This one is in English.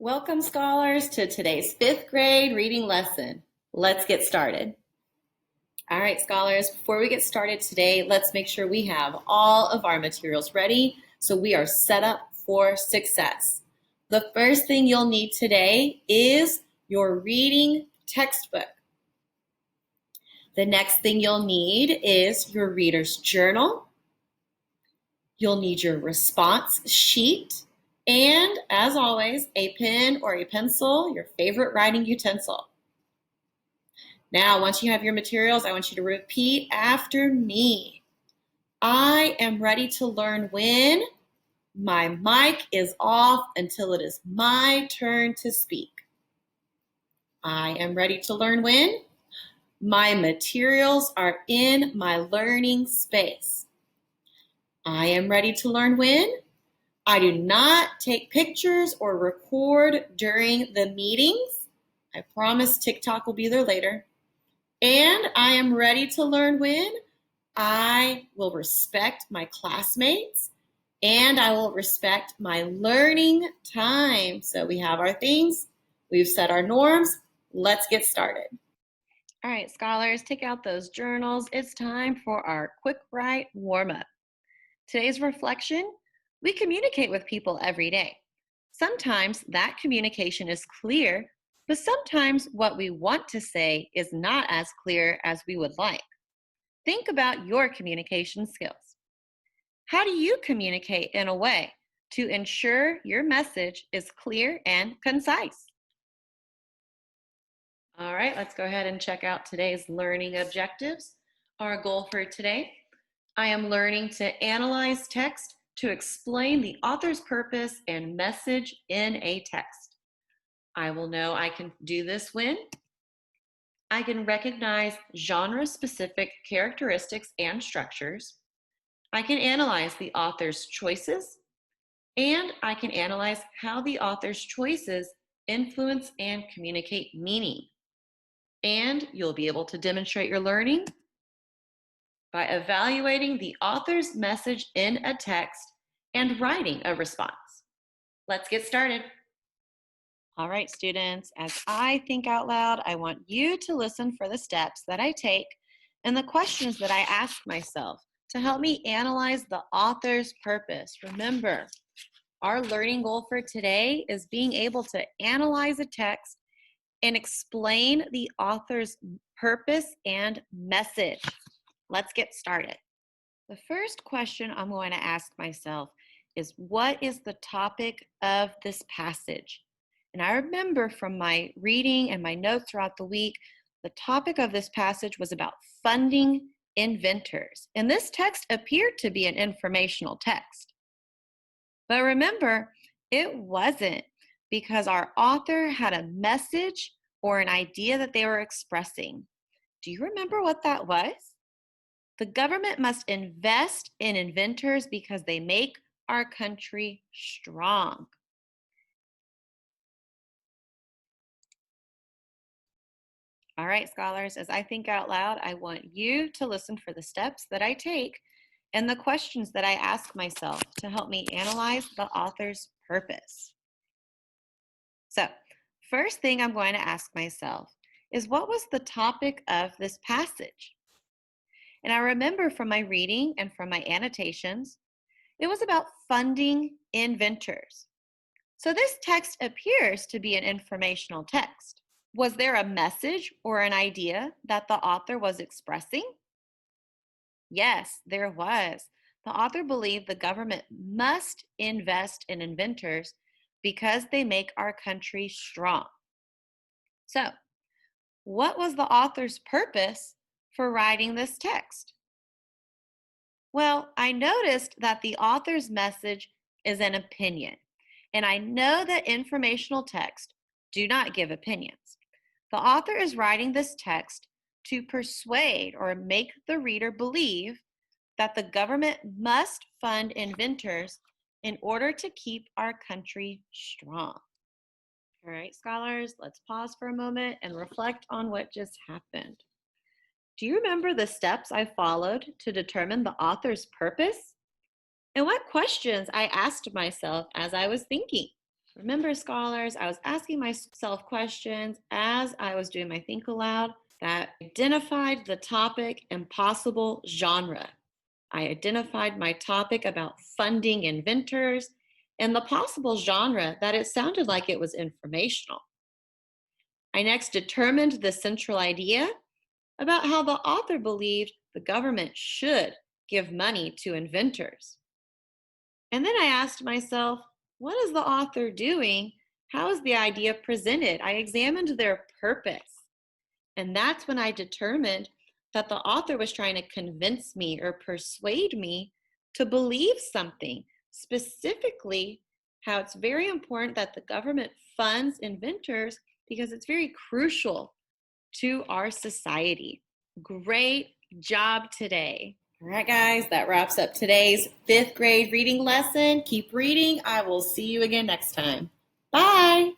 Welcome, scholars, to today's 5th grade reading lesson. Let's get started. All right, scholars, before we get started today, let's make sure we have all of our materials ready so we are set up for success. The first thing you'll need today is your reading textbook. The next thing you'll need is your reader's journal. You'll need your response sheet. And as always, a pen or a pencil, your favorite writing utensil. Now, once you have your materials, I want you to repeat after me. I am ready to learn when my mic is off until it is my turn to speak. I am ready to learn when my materials are in my learning space. I am ready to learn when I do not take pictures or record during the meetings. I promise TikTok will be there later. And I am ready to learn when I will respect my classmates and I will respect my learning time. So we have our things, we've set our norms. Let's get started. All right, scholars, take out those journals. It's time for our quick write warm-up. Today's reflection: we communicate with people every day. Sometimes that communication is clear, but sometimes what we want to say is not as clear as we would like. Think about your communication skills. How do you communicate in a way to ensure your message is clear and concise? All right, let's go ahead and check out today's learning objectives. Our goal for today: I am learning to analyze text to explain the author's purpose and message in a text. I will know I can do this when I can recognize genre-specific characteristics and structures. I can analyze the author's choices, and I can analyze how the author's choices influence and communicate meaning. And you'll be able to demonstrate your learning by evaluating the author's message in a text and writing a response. Let's get started. All right, students, as I think out loud, I want you to listen for the steps that I take and the questions that I ask myself to help me analyze the author's purpose. Remember, our learning goal for today is being able to analyze a text and explain the author's purpose and message. Let's get started. The first question I'm going to ask myself is, what is the topic of this passage? And I remember from my reading and my notes throughout the week, the topic of this passage was about funding inventors. And this text appeared to be an informational text. But remember, it wasn't, because our author had a message or an idea that they were expressing. Do you remember what that was? The government must invest in inventors because they make our country strong. All right, scholars, as I think out loud, I want you to listen for the steps that I take and the questions that I ask myself to help me analyze the author's purpose. So, first thing I'm going to ask myself is, what was the topic of this passage? And I remember from my reading and from my annotations, it was about funding inventors. So this text appears to be an informational text. Was there a message or an idea that the author was expressing? Yes, there was. The author believed the government must invest in inventors because they make our country strong. So, what was the author's purpose for writing this text? Well, I noticed that the author's message is an opinion, and I know that informational texts do not give opinions. The author is writing this text to persuade or make the reader believe that the government must fund inventors in order to keep our country strong. All right, scholars, let's pause for a moment and reflect on what just happened. Do you remember the steps I followed to determine the author's purpose? And what questions I asked myself as I was thinking? Remember, scholars, I was asking myself questions as I was doing my think aloud that identified the topic and possible genre. I identified my topic about funding inventors and the possible genre that it sounded like it was informational. I next determined the central idea about how the author believed the government should give money to inventors. And then I asked myself, what is the author doing? How is the idea presented? I examined their purpose. And that's when I determined that the author was trying to convince me or persuade me to believe something, specifically how it's very important that the government funds inventors because it's very crucial to our society. Great job today. All right, guys, that wraps up today's 5th grade reading lesson. Keep reading. I will see you again next time. Bye.